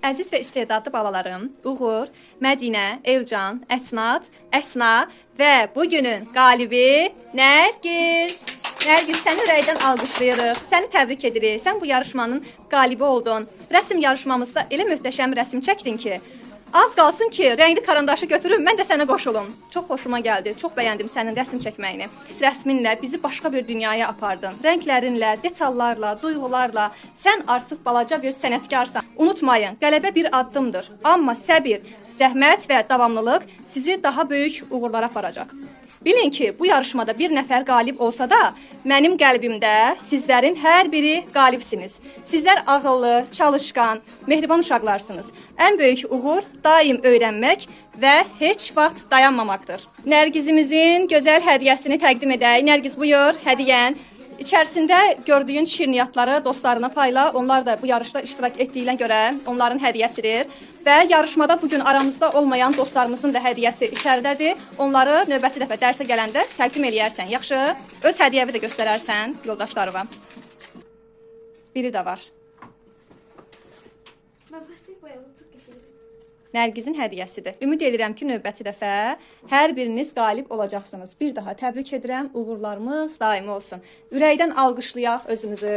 Əziz və istedadlı balalarım, Uğur, Mədinə, Elcan, Əsnad, Əsna və bugünün qalibi Nərgiz. Nərgiz, səni ürəkdən alqışlayırıq, səni təbrik edirik. Sən bu yarışmanın qalibi oldun. Rəsm yarışmamızda elə möhtəşəm rəsm çəkdin ki, az qalsın ki, rəngli karandaşı götürüm, mən də sənə qoşulum. Çox xoşuma gəldi, çox bəyəndim sənin rəsm çəkməyini. Rəsminlə bizi başqa bir dünyaya apardın. Rənglərinlə, detallarla, duyğularla sən artıq balaca bir sənətkarsan. Unutmayın, qələbə bir addımdır. Amma səbir, zəhmət və davamlılıq sizi daha böyük uğurlara aparacaq. Bilin ki, bu yarışmada bir nəfər qalib olsa da, mənim qəlbimdə sizlərin hər biri qalibsiniz. Sizlər ağıllı, çalışqan, mehriban uşaqlarsınız. Ən böyük uğur daim öyrənmək və heç vaxt dayanmamaqdır. Nərgizimizin gözəl hədiyyəsini təqdim edək. Nərgiz, buyur, hədiyyən. İçərisində gördüyün şirniyyatları dostlarına payla. Onlar da bu yarışda iştirak etdiyinə görə onların hədiyyəsidir. Və yarışmada bugün aramızda olmayan dostlarımızın da hədiyyəsi içəridədir. Onları növbəti dəfə dərsə gələndə təqdim eləyərsən. Yaxşı, öz hədiyyəvi də göstərərsən yoldaşlarıma. Biri də var. Nərgizin hədiyyəsidir. Ümid edirəm ki, növbəti dəfə hər biriniz qalib olacaqsınız. Bir daha təbrik edirəm, uğurlarımız daimi olsun. Ürəkdən alqışlayaq özümüzü.